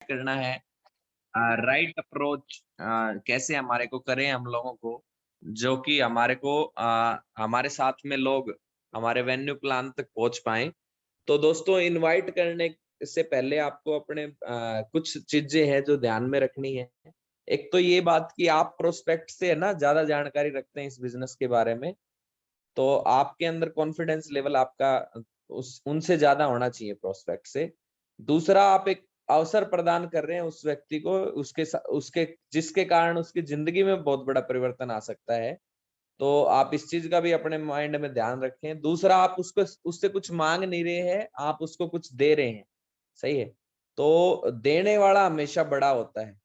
करना है, right approach कैसे हमारे को करें हम लोगों को, जो कि हमारे को हमारे साथ में लोग हमारे वेन्यू प्लान तक पहुंच पाए। तो दोस्तों, इनवाइट करने से पहले आपको अपने कुछ चीजें हैं जो ध्यान में रखनी है। एक तो ये बात कि आप प्रोस्पेक्ट से है ना ज्यादा जानकारी रखते हैं इस बिजनेस के बारे में, तो आपके अंदर कॉन्फिडेंस लेवल आपका उस उनसे ज्यादा होना चाहिए प्रोस्पेक्ट से। दूसरा, आप एक अवसर प्रदान कर रहे हैं उस व्यक्ति को, उसके जिसके कारण उसकी जिंदगी में बहुत बड़ा परिवर्तन आ सकता है। तो आप इस चीज का भी अपने माइंड में ध्यान रखें। दूसरा, आप उसको उससे कुछ मांग नहीं रहे हैं, आप उसको कुछ दे रहे हैं। सही है। तो देने वाला हमेशा बड़ा होता है।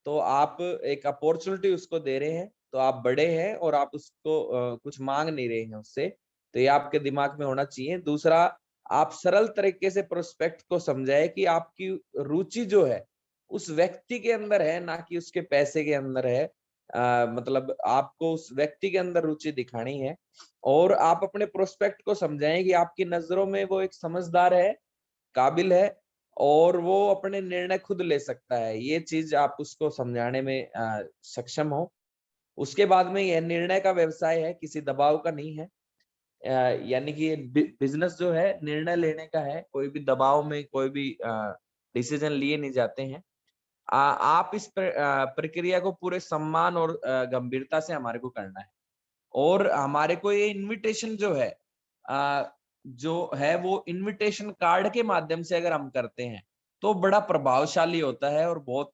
तो आप एक अपॉर्चुनिटी उसको दे रहे हैं, तो आप बड़े हैं और आप उसको कुछ मांग नहीं रहे हैं उससे। तो ये आपके दिमाग में होना चाहिए। दूसरा, आप सरल तरीके से प्रोस्पेक्ट को समझाएं कि आपकी रुचि जो है उस व्यक्ति के अंदर है, ना कि उसके पैसे के अंदर है। मतलब आपको उस व्यक्ति के अंदर रुचि दिखानी है। और आप अपने प्रोस्पेक्ट को समझाएं कि आपकी नजरों में वो एक समझदार है, काबिल है, और वो अपने निर्णय खुद ले सकता है। ये चीज आप उसको समझाने में सक्षम हो। उसके बाद में यह निर्णय का व्यवसाय है, किसी दबाव का नहीं है। यानी कि ये बिजनेस जो है निर्णय लेने का है, कोई भी दबाव में कोई भी डिसीजन लिए नहीं जाते हैं। आप इस प्रक्रिया को पूरे सम्मान और गंभीरता से हमारे को करना है। और हमारे को ये इनविटेशन जो है वो इनविटेशन कार्ड के माध्यम से अगर हम करते हैं तो बड़ा प्रभावशाली होता है और बहुत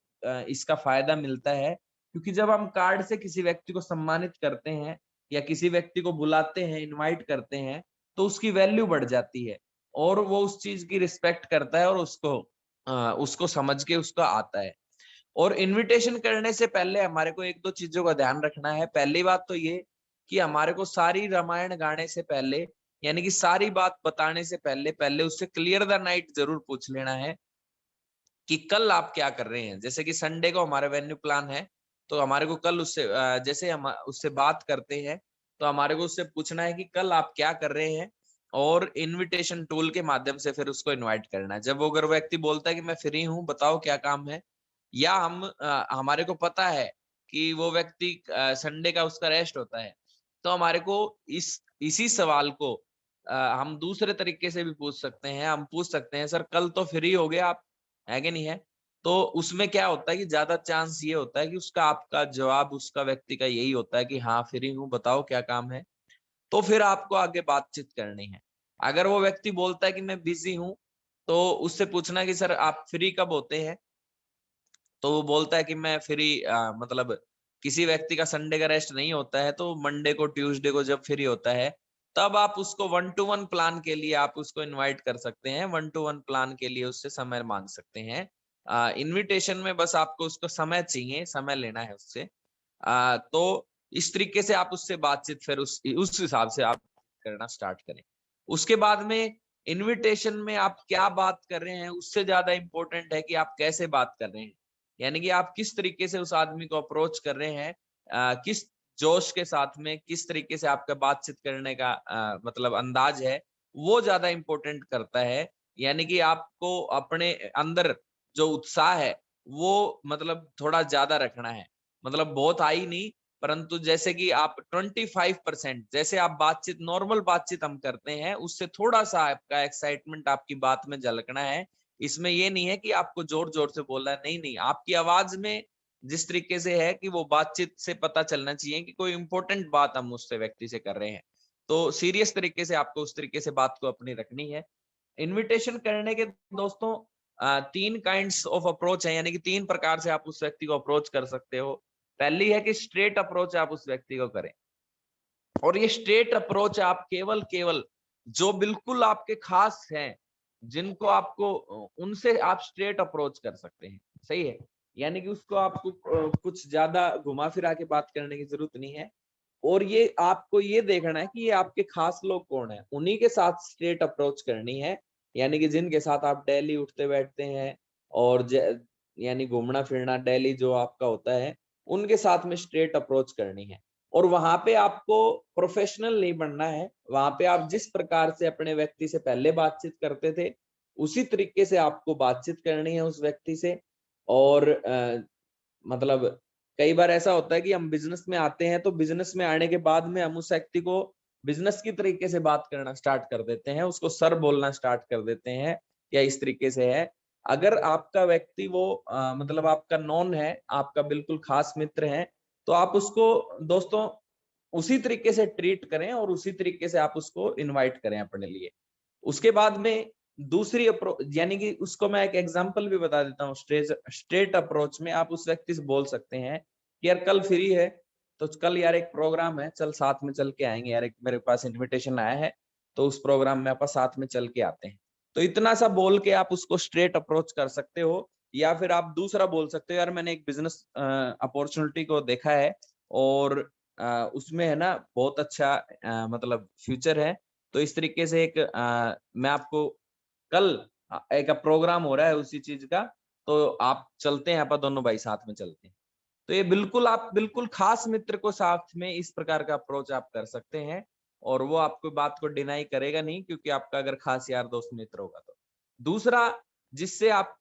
इसका फायदा मिलता है। क्योंकि जब हम कार्ड से किसी व्यक्ति को सम्मानित करते हैं या किसी व्यक्ति को बुलाते हैं, इनवाइट करते हैं, तो उसकी वैल्यू बढ़ जाती है और वो उस चीज की रिस्पेक्ट करता है और उसको समझ के उसका आता है। और इनविटेशन करने से पहले हमारे को एक दो चीजों का ध्यान रखना है। पहली बात तो ये कि हमारे को सारी रामायण गाने से पहले, यानी कि सारी बात बताने से पहले पहले उससे क्लियर द नाइट जरूर पूछ लेना है कि कल आप क्या कर रहे हैं। जैसे कि संडे को हमारा वेन्यू प्लान है, तो हमारे को कल उससे जैसे हम उससे बात करते हैं तो हमारे को उससे पूछना है कि कल आप क्या कर रहे हैं, और इनविटेशन टूल के माध्यम से फिर उसको इनवाइट करना है। जब वो अगर व्यक्ति बोलता है कि मैं फ्री हूँ, बताओ क्या काम है, या हमारे को पता है कि वो व्यक्ति संडे का उसका रेस्ट होता है, तो हमारे को इसी सवाल को हम दूसरे तरीके से भी पूछ सकते हैं। हम पूछ सकते हैं, सर कल तो फ्री हो गए आप, है कि नहीं है? तो उसमें क्या होता है कि ज्यादा चांस ये होता है कि उसका आपका जवाब उसका व्यक्ति का यही होता है कि हाँ फ्री हूँ, बताओ क्या काम है। तो फिर आपको आगे बातचीत करनी है। अगर वो व्यक्ति बोलता है कि मैं बिजी हूँ, तो उससे पूछना है कि सर आप फ्री कब होते हैं। तो वो बोलता है कि मैं फ्री मतलब किसी व्यक्ति का संडे का रेस्ट नहीं होता है, तो मंडे को ट्यूसडे को जब फ्री होता है, तब आप उसको वन टू वन प्लान के लिए आप उसको इनवाइट कर सकते हैं। वन टू वन प्लान के लिए उससे समय मांग सकते हैं। इनविटेशन में बस आपको उसको समय चाहिए, समय लेना है उससे। तो इस तरीके से आप उससे बातचीत फिर उस हिसाब से आप करना स्टार्ट करें। उसके बाद में इनविटेशन में आप क्या बात कर रहे हैं उससे ज्यादा इंपॉर्टेंट है कि आप कैसे बात कर रहे हैं। यानी कि आप किस तरीके से उस आदमी को अप्रोच कर रहे हैं, किस जोश के साथ में, किस तरीके से आपका बातचीत करने का मतलब अंदाज है, वो ज्यादा इंपॉर्टेंट करता है। यानी कि आपको अपने अंदर जो उत्साह है वो मतलब थोड़ा ज्यादा रखना है। मतलब बहुत हाई नहीं, परंतु जैसे कि आप 25%, जैसे आप बातचीत नॉर्मल बातचीत हम करते हैं उससे थोड़ा सा आपका एक्साइटमेंट आपकी बात में झलकना है। इसमें ये नहीं है कि आपको जोर जोर से बोलना है, नहीं नहीं, आपकी आवाज में जिस तरीके से है कि वो बातचीत से पता चलना चाहिए कि कोई इंपॉर्टेंट बात हम उससे व्यक्ति से कर रहे हैं। तो सीरियस तरीके से आपको उस तरीके से बात को अपनी रखनी है। इनविटेशन करने के दोस्तों तीन काइंड्स ऑफ अप्रोच है, यानी कि तीन प्रकार से आप उस व्यक्ति को अप्रोच कर सकते हो। पहली है कि स्ट्रेट अप्रोच आप उस व्यक्ति को करें, और ये स्ट्रेट अप्रोच आप केवल केवल जो बिल्कुल आपके खास हैं, जिनको आपको उनसे आप स्ट्रेट अप्रोच कर सकते हैं। सही है। यानी कि उसको आपको कुछ ज्यादा घुमा फिरा के बात करने की जरूरत नहीं है। और ये आपको ये देखना है कि ये आपके खास लोग कौन है, उन्हीं के साथ स्ट्रेट अप्रोच करनी है। यानी कि जिनके साथ आप डेली उठते बैठते हैं और यानी घूमना फिरना डेली जो आपका होता है, उनके साथ में स्ट्रेट अप्रोच करनी है। और वहां पे आपको प्रोफेशनल नहीं बनना है। वहां पे आप जिस प्रकार से अपने व्यक्ति से पहले बातचीत करते थे, उसी तरीके से आपको बातचीत करनी है उस व्यक्ति से। और मतलब कई बार ऐसा होता है कि हम बिजनेस में आते हैं, तो बिजनेस में आने के बाद में हम उस व्यक्ति को बिजनेस की तरीके से बात करना स्टार्ट कर देते हैं, उसको सर बोलना स्टार्ट कर देते हैं, या इस तरीके से है। अगर आपका व्यक्ति वो मतलब आपका नॉन है, आपका बिल्कुल खास मित्र है, तो आप उसको दोस्तों उसी तरीके से ट्रीट करें और उसी तरीके से आप उसको इनवाइट करें अपने लिए। उसके बाद में दूसरी अप्रोच, यानी कि उसको मैं एक एग्जांपल भी बता देता हूँ। स्ट्रेट अप्रोच में आप उस व्यक्ति से बोल सकते हैं कि यार कल फ्री है, तो कल यार एक प्रोग्राम है, चल साथ में चल के आएंगे यार, एक मेरे पास इनविटेशन आया है, तो उस प्रोग्राम में आप साथ में चल के आते हैं। तो इतना सा बोल के आप उसको स्ट्रेट अप्रोच कर सकते हो। या फिर आप दूसरा बोल सकते हो, यार मैंने एक बिजनेस अपॉर्चुनिटी को देखा है, और उसमें है ना बहुत अच्छा मतलब फ्यूचर है। तो इस तरीके से एक मैं आपको कल एक प्रोग्राम हो रहा है उसी चीज का, तो आप चलते हैं, आप दोनों भाई साथ में चलते हैं। तो ये बिल्कुल आप बिल्कुल खास मित्र को साथ में इस प्रकार का अप्रोच आप कर सकते हैं, और वो आपको बात को डिनाई करेगा नहीं, क्योंकि आपका अगर खास यार दोस्त मित्र होगा तो। दूसरा, जिससे आप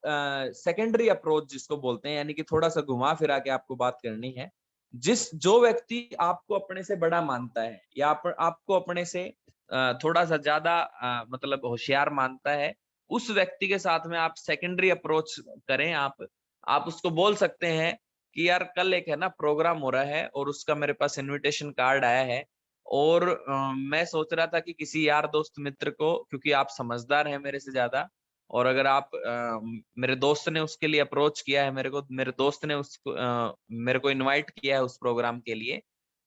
सेकेंडरी अप्रोच जिसको बोलते हैं, यानी कि थोड़ा सा घुमा फिरा के आपको बात करनी है। जो व्यक्ति आपको अपने से बड़ा मानता है, या आपको अपने से थोड़ा सा ज्यादा मतलब होशियार मानता है, उस व्यक्ति के साथ में आप सेकेंडरी अप्रोच करें। आप उसको बोल सकते हैं कि यार कल एक है ना प्रोग्राम हो रहा है, और उसका मेरे पास इनविटेशन कार्ड आया है, और मैं सोच रहा था कि किसी यार दोस्त मित्र को, क्योंकि आप समझदार हैं मेरे से ज्यादा, और अगर आप मेरे दोस्त ने उसके लिए अप्रोच किया है मेरे को, मेरे दोस्त ने उसको मेरे को इनवाइट किया है उस प्रोग्राम के लिए,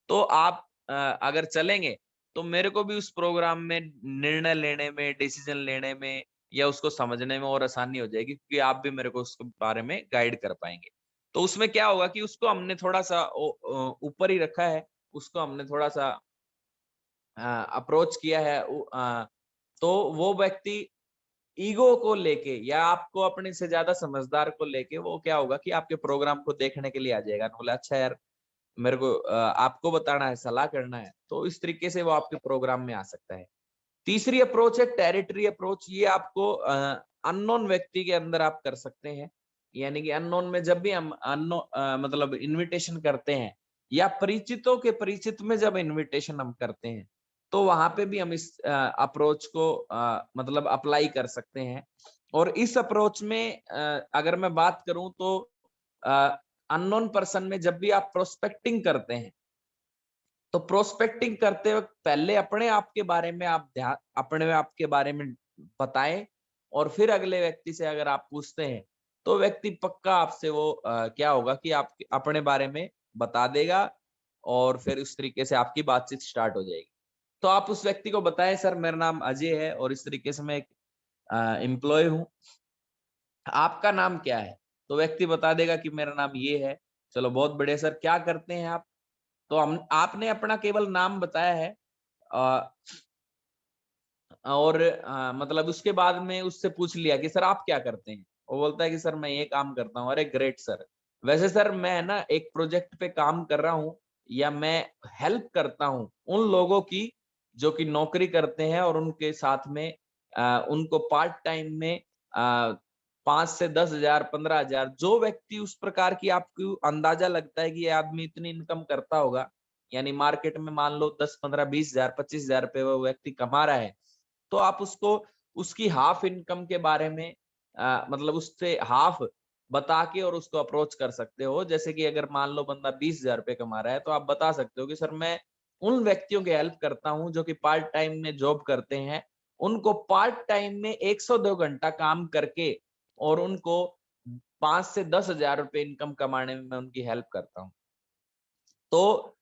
तो आप अगर चलेंगे, तो मेरे को भी उस प्रोग्राम में निर्णय लेने में, डिसीजन लेने में, या उसको समझने में और आसानी हो जाएगी, क्योंकि आप भी मेरे को उसके बारे में गाइड कर पाएंगे। तो उसमें क्या होगा कि उसको हमने थोड़ा सा ऊपर ही रखा है, उसको हमने थोड़ा सा अप्रोच किया है। तो वो व्यक्ति ईगो को लेके, या आपको अपने से ज्यादा समझदार को लेके, वो क्या होगा कि आपके प्रोग्राम को देखने के लिए आ जाएगा, बोला अच्छा यार मेरे को आपको बताना है, सलाह करना है, तो इस तरीके से वो आपके प्रोग्राम में आ सकता है। तीसरी अप्रोच है टेरिटरी अप्रोच। ये आपको अननोन व्यक्ति के अंदर आप कर सकते हैं, यानी कि अननोन में जब भी हम मतलब इनविटेशन करते हैं, या परिचितों के परिचित में जब इनविटेशन हम करते हैं, तो वहां पे भी हम इस अप्रोच को मतलब अप्लाई कर सकते हैं। और इस अप्रोच में अगर मैं बात करूं, तो अननोन पर्सन में जब भी आप प्रोस्पेक्टिंग करते हैं, तो प्रोस्पेक्टिंग करते वक्त पहले अपने आप के बारे में आप ध्यान, अपने आप के बारे में बताएं, और फिर अगले व्यक्ति से अगर आप पूछते हैं, तो व्यक्ति पक्का आपसे वो क्या होगा कि आप अपने बारे में बता देगा, और फिर उस तरीके से आपकी बातचीत स्टार्ट हो जाएगी। तो आप उस व्यक्ति को बताएं, सर मेरा नाम अजय है, और इस तरीके से मैं एक एम्प्लॉय हूँ, आपका नाम क्या है? तो व्यक्ति बता देगा कि मेरा नाम ये है। चलो बहुत बढ़िया सर, क्या करते हैं आप? तो हम आपने अपना केवल नाम बताया है, अ, और मतलब उसके बाद में उससे पूछ लिया कि सर आप क्या करते हैं? वो बोलता है कि सर मैं ये काम करता हूँ। अरे ग्रेट सर, वैसे सर मैं ना एक प्रोजेक्ट पे काम कर रहा हूँ, या मैं हेल्प करता हूँ उन लोगों की जो कि नौकरी करते हैं, और उनके साथ में उनको पार्ट टाइम में 5 से 10 हजार, 15 हजार, जो व्यक्ति उस प्रकार की आपको अंदाजा लगता है कि ये आदमी इतनी इनकम करता होगा, यानी मार्केट में मान लो 10, 15, 20 हजार, 25 हजार रुपए वो व्यक्ति कमा रहा है, तो आप उसको उसकी हाफ इनकम के बारे में मतलब उससे हाफ बता के और उसको अप्रोच कर सकते हो। जैसे कि अगर मान लो बंदा 20 हजार रुपए कमा रहा है, तो आप बता सकते हो कि सर मैं उन व्यक्तियों की हेल्प करता हूँ जो कि पार्ट टाइम में जॉब करते हैं, उनको पार्ट टाइम में 102 घंटा काम करके, और उनको 5 से 10 हजार रुपए इनकम कमाने में मैं उनकी हेल्प करता हूँ। तो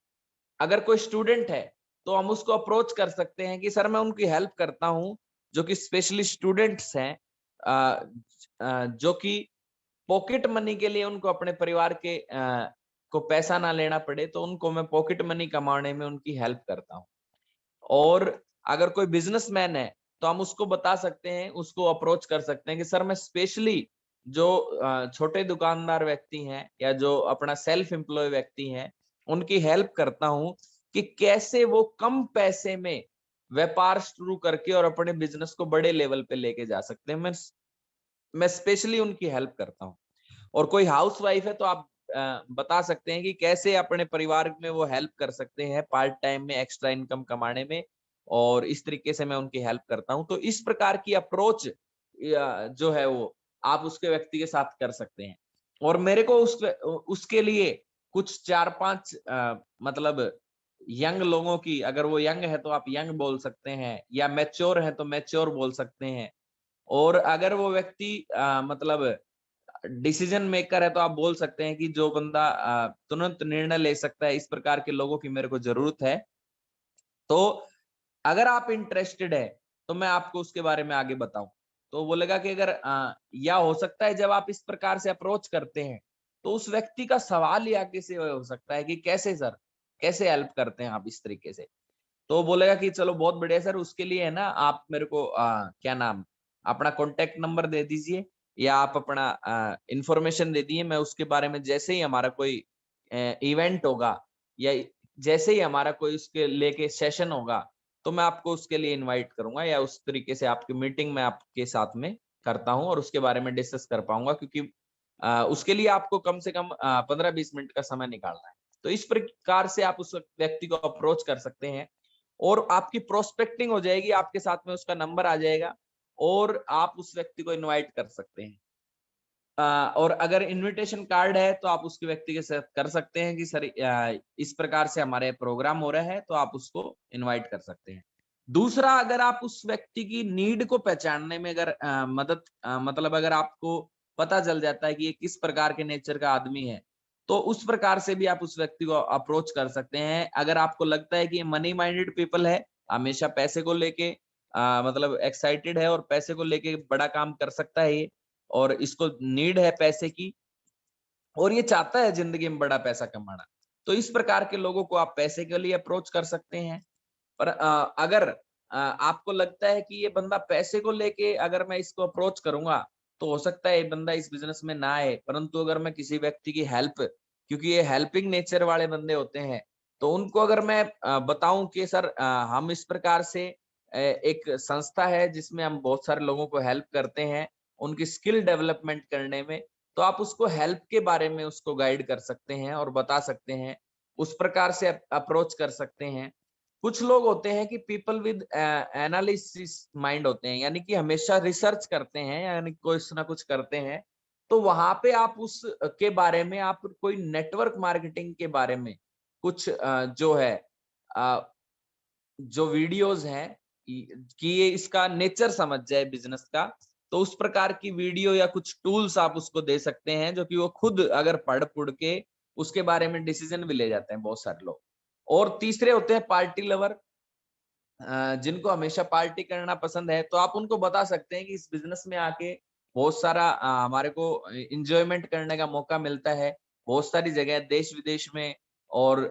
अगर कोई स्टूडेंट है, तो हम उसको अप्रोच कर सकते हैं कि सर मैं उनकी हेल्प करता हूँ जो कि स्पेशली स्टूडेंट्स हैं, जो कि पॉकेट मनी के लिए उनको अपने परिवार के को पैसा ना लेना पड़े, तो उनको मैं पॉकेट मनी कमाने में उनकी हेल्प करता हूँ। और अगर कोई बिजनेसमैन है, तो हम उसको बता सकते हैं, उसको अप्रोच कर सकते हैं कि सर मैं स्पेशली जो छोटे दुकानदार व्यक्ति हैं, या जो अपना सेल्फ एम्प्लॉय व्यक्ति हैं, उनकी हेल्प करता हूँ कि कैसे वो कम पैसे में व्यापार शुरू करके और अपने बिजनेस को बड़े लेवल पे लेके जा सकते हैं। मैं स्पेशली उनकी हेल्प करता हूँ। और कोई हाउसवाइफ है तो आप बता सकते हैं कि कैसे अपने परिवार में वो हेल्प कर सकते हैं पार्ट टाइम में एक्स्ट्रा इनकम कमाने में, और इस तरीके से मैं उनकी हेल्प करता हूँ। तो इस प्रकार की अप्रोच जो है वो आप उसके व्यक्ति के साथ कर सकते हैं। और मेरे को उसके लिए कुछ 4-5 मतलब यंग लोगों की, अगर वो यंग है तो आप यंग बोल सकते हैं, या मैच्योर है तो मैच्योर बोल सकते हैं। और अगर वो व्यक्ति मतलब डिसीजन मेकर है तो आप बोल सकते हैं कि जो बंदा तुरंत निर्णय ले सकता है, इस प्रकार के लोगों की मेरे को जरूरत है। तो अगर आप इंटरेस्टेड है तो मैं आपको उसके बारे में आगे बताऊं। तो बोलेगा कि अगर या हो सकता है जब आप इस प्रकार से अप्रोच करते हैं तो उस व्यक्ति का सवाल ही आगे से हो सकता है कि कैसे सर, कैसे हेल्प करते हैं आप इस तरीके से। तो बोलेगा कि चलो बहुत बढ़िया सर, उसके लिए है ना आप मेरे को क्या नाम, अपना कॉन्टेक्ट नंबर दे दीजिए, या आप अपना इंफॉर्मेशन दे दिए, मैं उसके बारे में जैसे ही हमारा कोई इवेंट होगा, या जैसे ही हमारा कोई उसके लेके सेशन होगा, तो मैं आपको उसके लिए इनवाइट करूंगा, या उस तरीके से आपकी मीटिंग में आपके साथ में करता हूँ और उसके बारे में डिस्कस कर पाऊंगा, क्योंकि उसके लिए आपको कम से कम 15-20 मिनट का समय निकालना है। तो इस प्रकार से आप उस व्यक्ति को अप्रोच कर सकते हैं और आपकी प्रोस्पेक्टिंग हो जाएगी, आपके साथ में उसका नंबर आ जाएगा और आप उस व्यक्ति को इनवाइट कर सकते हैं। और अगर इनविटेशन कार्ड है तो आप उसके व्यक्ति के साथ कर सकते हैं कि सर इस प्रकार से हमारे प्रोग्राम हो रहा है, तो आप उसको इनवाइट कर सकते हैं। दूसरा, अगर आप उस व्यक्ति की नीड को पहचानने में अगर मतलब अगर आपको पता चल जाता है कि ये किस प्रकार के नेचर का आदमी है, तो उस प्रकार से भी आप उस व्यक्ति को अप्रोच कर सकते हैं। अगर आपको लगता है कि ये मनी माइंडेड पीपल है, हमेशा पैसे को लेके मतलब एक्साइटेड है और पैसे को लेके बड़ा काम कर सकता है ये, और इसको नीड है पैसे की, और ये चाहता है जिंदगी में बड़ा पैसा कमाना, तो इस प्रकार के लोगों को आप पैसे के लिए अप्रोच कर सकते हैं। पर अगर आपको लगता है कि ये बंदा पैसे को लेके अगर मैं इसको अप्रोच करूंगा तो हो सकता है ये बंदा इस बिजनेस में ना आए, परंतु अगर मैं किसी व्यक्ति की हेल्प, क्योंकि ये हेल्पिंग नेचर वाले बंदे होते हैं, तो उनको अगर मैं बताऊं कि सर हम इस प्रकार से एक संस्था है जिसमें हम बहुत सारे लोगों को हेल्प करते हैं उनकी स्किल डेवलपमेंट करने में, तो आप उसको हेल्प के बारे में उसको गाइड कर सकते हैं और बता सकते हैं, उस प्रकार से अप्रोच कर सकते हैं। कुछ लोग होते हैं कि पीपल विद एनालिसिस माइंड होते हैं, यानी कि हमेशा रिसर्च करते हैं, यानी कुछ ना कुछ करते हैं। तो वहां पे आप उस के बारे में आप कोई नेटवर्क मार्केटिंग के बारे में कुछ जो है अ, जो वीडियोस हैं कि ये इसका नेचर समझ जाए बिजनेस का, तो उस प्रकार की वीडियो या कुछ टूल्स आप उसको दे सकते हैं, जो कि वो खुद अगर पढ़ पुढ़ के उसके बारे में डिसीजन भी ले जाते हैं बहुत सारे लोग। और तीसरे होते हैं पार्टी लवर, जिनको हमेशा पार्टी करना पसंद है, तो आप उनको बता सकते हैं कि इस बिजनेस में आके बहुत सारा हमारे को एंजॉयमेंट करने का मौका मिलता है, बहुत सारी जगह देश विदेश में और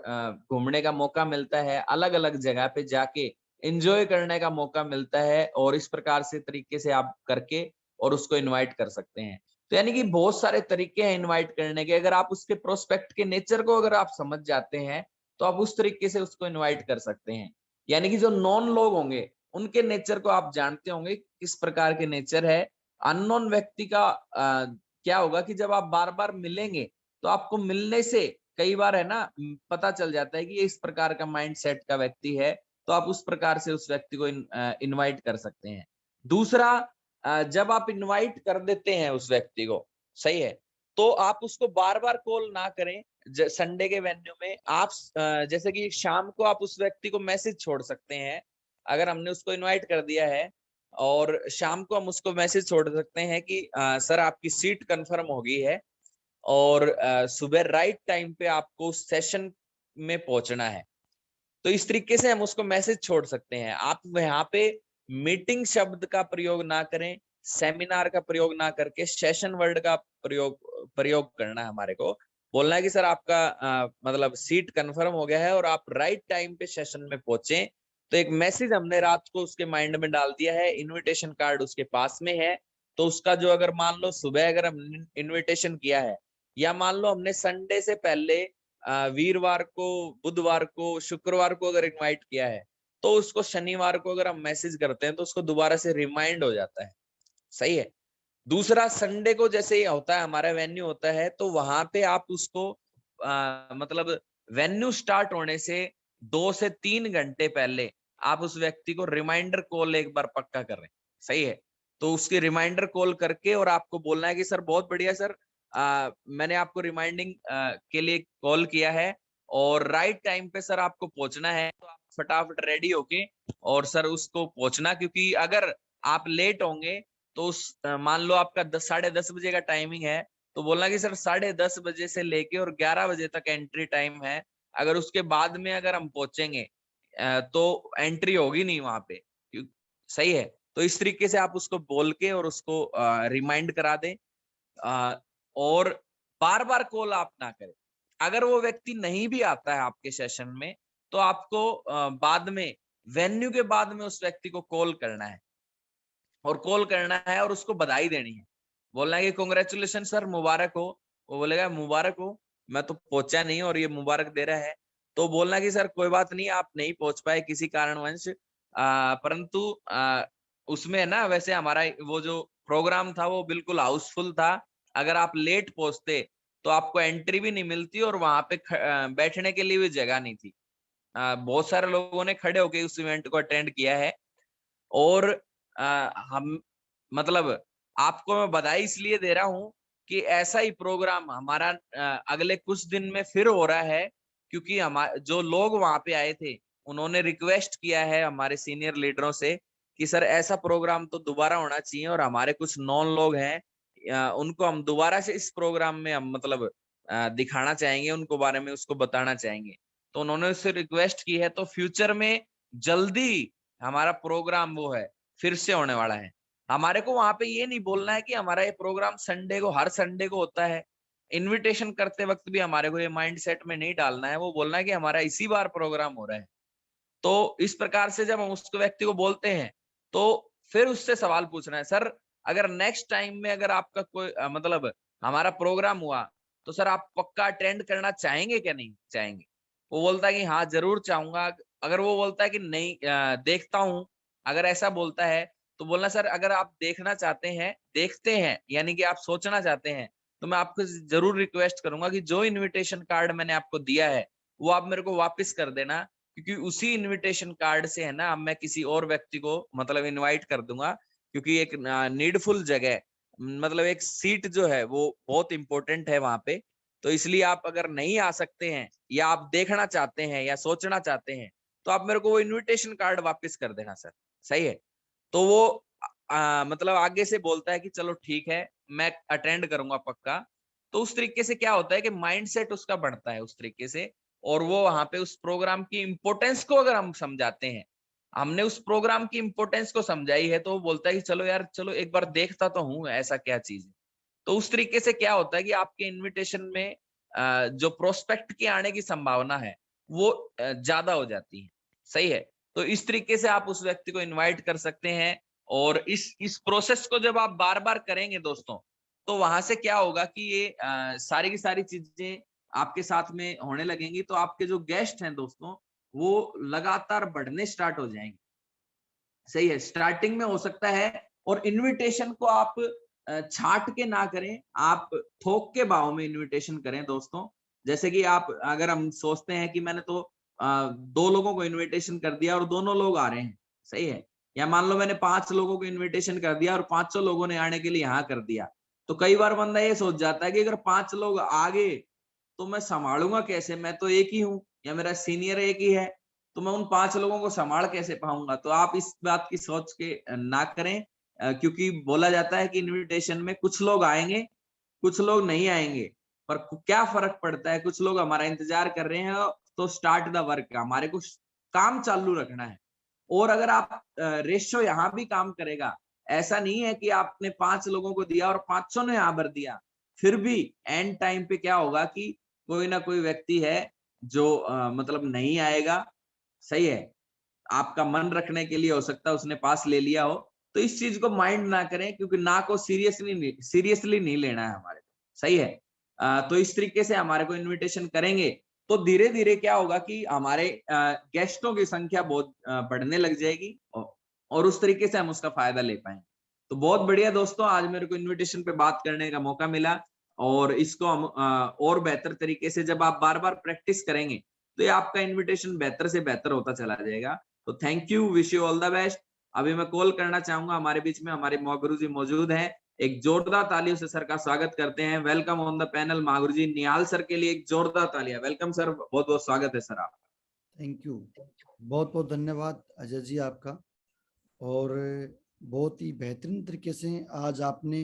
घूमने का मौका मिलता है, अलग अलग जगह पे जाके एंजॉय करने का मौका मिलता है, और इस प्रकार से तरीके से आप करके और उसको इनवाइट कर सकते हैं। तो यानी कि बहुत सारे तरीके हैं इनवाइट करने के, अगर आप उसके प्रोस्पेक्ट के नेचर को अगर आप समझ जाते हैं तो आप उस तरीके से उसको इनवाइट कर सकते हैं। यानी कि जो नॉन लोग होंगे उनके नेचर को आप जानते होंगे किस प्रकार के नेचर है। अननोन व्यक्ति का क्या होगा कि जब आप बार बार मिलेंगे तो आपको मिलने से कई बार है ना पता चल जाता है कि ये इस प्रकार का माइंड सेट का व्यक्ति है, तो आप उस प्रकार से उस व्यक्ति को इनवाइट कर सकते हैं। दूसरा, जब आप इनवाइट कर देते हैं उस व्यक्ति को, सही है, तो आप उसको बार बार कॉल ना करें। संडे के वेन्यू में आप जैसे कि शाम को आप उस व्यक्ति को मैसेज छोड़ सकते हैं, अगर हमने उसको इनवाइट कर दिया है, और शाम को हम उसको मैसेज छोड़ सकते हैं कि सर आपकी सीट कंफर्म हो गई है, और सुबह राइट टाइम पे आपको उस सेशन में पहुंचना है। तो इस तरीके से हम उसको मैसेज छोड़ सकते हैं। आप यहाँ पे मीटिंग शब्द का प्रयोग ना करें, सेमिनार का प्रयोग ना करके सेशन वर्ड का प्रयोग प्रयोग करना है। हमारे को बोलना है कि सर आपका मतलब सीट कंफर्म हो गया है और आप राइट टाइम पे सेशन में पहुंचे। तो एक मैसेज हमने रात को उसके माइंड में डाल दिया है, इनविटेशन कार्ड उसके पास में है, तो उसका जो अगर मान लो सुबह अगर हम इनविटेशन किया है, या मान लो हमने संडे से पहले वीरवार को, बुधवार को, शुक्रवार को अगर इनवाइट किया है, तो उसको शनिवार को अगर हम मैसेज करते हैं तो उसको दोबारा से रिमाइंड हो जाता है, सही है। दूसरा संडे को जैसे ही होता है हमारा वेन्यू होता है, तो वहां पे आप उसको मतलब वेन्यू स्टार्ट होने से 2 से 3 घंटे पहले आप उस व्यक्ति को रिमाइंडर कॉल एक बार पक्का कर रहे हैं। सही है। तो उसकी रिमाइंडर कॉल करके और आपको बोलना है कि सर बहुत बढ़िया सर, मैंने आपको रिमाइंडिंग के लिए कॉल किया है और राइट टाइम पे सर आपको पहुंचना है, तो आप फटाफट रेडी होके और सर उसको पहुंचना, क्योंकि अगर आप लेट होंगे तो मान लो आपका 10 साढ़े 10 बजे का टाइमिंग है, तो बोलना कि सर 10:30 बजे से लेके और 11 बजे तक एंट्री टाइम है, अगर उसके बाद में अगर हम पहुंचेंगे तो एंट्री होगी नहीं वहां पे। सही है। तो इस तरीके से आप उसको बोल के और उसको रिमाइंड करा दें। और बार बार कॉल आप ना करें। अगर वो व्यक्ति नहीं भी आता है आपके सेशन में, तो आपको बाद में वेन्यू के बाद में उस व्यक्ति को कॉल करना है और कॉल करना है और उसको बधाई देनी है। बोलना है कि कांग्रेचुलेशन सर, मुबारक हो। वो बोलेगा मुबारक हो, मैं तो पहुंचा नहीं और ये मुबारक दे रहा है। तो बोलना कि सर कोई बात नहीं, आप नहीं पहुंच पाए किसी कारणवश, परंतु उसमें ना वैसे हमारा वो जो प्रोग्राम था वो बिल्कुल हाउसफुल था। अगर आप लेट पहुंचते तो आपको एंट्री भी नहीं मिलती और वहां पे बैठने के लिए भी जगह नहीं थी। बहुत सारे लोगों ने खड़े होकर उस इवेंट को अटेंड किया है। और हम मतलब आपको मैं बधाई इसलिए दे रहा हूँ कि ऐसा ही प्रोग्राम हमारा अगले कुछ दिन में फिर हो रहा है, क्योंकि हमारे जो लोग वहां पे आए थे उन्होंने रिक्वेस्ट किया है हमारे सीनियर लीडरों से कि सर ऐसा प्रोग्राम तो दोबारा होना चाहिए, और हमारे कुछ नॉन लोग हैं उनको हम दोबारा से इस प्रोग्राम में हम मतलब दिखाना चाहेंगे, उनको बारे में उसको बताना चाहेंगे। तो उन्होंने उससे रिक्वेस्ट की है, तो फ्यूचर में जल्दी हमारा प्रोग्राम वो है फिर से होने वाला है। हमारे को वहां पे ये नहीं बोलना है कि हमारा ये प्रोग्राम संडे को हर संडे को होता है। इनविटेशन करते वक्त भी हमारे को ये माइंड सेट में नहीं डालना है, वो बोलना है कि हमारा इसी बार प्रोग्राम हो रहा है। तो इस प्रकार से जब हम उस व्यक्ति को बोलते हैं, तो फिर उससे सवाल पूछना है, सर अगर नेक्स्ट टाइम में अगर आपका कोई मतलब हमारा प्रोग्राम हुआ, तो सर आप पक्का अटेंड करना चाहेंगे क्या नहीं चाहेंगे? वो बोलता है कि हाँ जरूर चाहूंगा। अगर वो बोलता है कि नहीं देखता हूँ, अगर ऐसा बोलता है, तो बोलना सर अगर आप देखना चाहते हैं, देखते हैं यानी कि आप सोचना चाहते हैं, तो मैं आपको जरूर रिक्वेस्ट करूंगा कि जो इनविटेशन कार्ड मैंने आपको दिया है वो आप मेरे को वापस कर देना, क्योंकि उसी इनविटेशन कार्ड से है ना मैं किसी और व्यक्ति को मतलब इनवाइट कर दूंगा, क्योंकि एक नीडफुल जगह मतलब एक सीट जो है वो बहुत इंपॉर्टेंट है वहां पे। तो इसलिए आप अगर नहीं आ सकते हैं या आप देखना चाहते हैं या सोचना चाहते हैं, तो आप मेरे को वो इनविटेशन कार्ड वापस कर देना सर। सही है। तो वो मतलब आगे से बोलता है कि चलो ठीक है, मैं अटेंड करूंगा पक्का। तो उस तरीके से क्या होता है कि माइंडसेट उसका बढ़ता है उस तरीके से, और वो वहां पे उस प्रोग्राम की इम्पोर्टेंस को अगर हम समझाते हैं, हमने उस प्रोग्राम की इम्पोर्टेंस को समझाई है, तो वो बोलता है कि चलो यार चलो एक बार देखता तो हूँ ऐसा क्या चीज है। तो उस तरीके से क्या होता है कि आपके इनविटेशन में जो प्रोस्पेक्ट के आने की संभावना है वो ज्यादा हो जाती है। सही है। तो इस तरीके से आप उस व्यक्ति को इनवाइट कर सकते हैं, और इस प्रोसेस को जब आप बार बार करेंगे दोस्तों, तो वहां से क्या होगा कि ये सारी की सारी चीजें आपके साथ में होने लगेंगी, तो आपके जो गेस्ट हैं दोस्तों वो लगातार बढ़ने स्टार्ट हो जाएंगे। सही है। स्टार्टिंग में हो सकता है, और इनविटेशन को आप छाट के ना करें, आप थोक के भाव में इनविटेशन करें दोस्तों। जैसे कि आप अगर हम सोचते हैं कि मैंने तो 2 लोगों को इनविटेशन कर दिया और दोनों लोग आ रहे हैं। सही है। या मान लो मैंने 5 लोगों को इनविटेशन कर दिया और 500 लोगों ने आने के लिए हाँ कर दिया। तो कई बार बंदा ये सोच जाता है कि अगर 5 लोग आ गए तो मैं संभालूंगा कैसे, मैं तो एक ही हूँ या मेरा सीनियर एक ही है, तो मैं उन 5 लोगों को संभाल कैसे पाऊंगा। तो आप इस बात की सोच के ना करें, क्योंकि बोला जाता है कि इनविटेशन में कुछ लोग आएंगे कुछ लोग नहीं आएंगे, पर क्या फर्क पड़ता है, कुछ लोग हमारा इंतजार कर रहे हैं, तो स्टार्ट द वर्क, हमारे को काम चालू रखना है। और अगर आप रेशियो यहाँ भी काम करेगा, ऐसा नहीं है कि आपने 5 लोगों को दिया और 500 ने हाँ भर दिया, फिर भी एंड टाइम पे क्या होगा कि कोई ना कोई व्यक्ति है जो मतलब नहीं आएगा। सही है। आपका मन रखने के लिए हो सकता है उसने पास ले लिया हो। तो इस चीज को माइंड ना करें, क्योंकि ना को सीरियसली नहीं लेना है हमारे को। सही है। तो इस तरीके से हमारे को इनविटेशन करेंगे, तो धीरे धीरे क्या होगा कि हमारे गेस्टों की संख्या बहुत बढ़ने लग जाएगी, और उस तरीके से हम उसका फायदा ले पाएंगे। तो बहुत बढ़िया दोस्तों, आज मेरे को इनविटेशन पे बात करने का मौका मिला, और इसको हम और बेहतर तरीके से जब आप बार बार प्रैक्टिस करेंगे तो ये आपका इनविटेशन बेहतर से बेहतर होता चला जाएगा। तो thank you, wish you all the best. अभी मैं कॉल करना चाहूंगा, हमारे बीच में हमारे महागुरु जी मौजूद हैं। एक जोरदार तालियों से सर का स्वागत करते हैं। Welcome on the panel Mahaguru ji. Nihal sir के लिए एक जोरदार तालियां। वेलकम सर, बहुत बहुत स्वागत है सर आप। थैंक यू, बहुत बहुत धन्यवाद अजय जी आपका। और बहुत ही बेहतरीन तरीके से आज आपने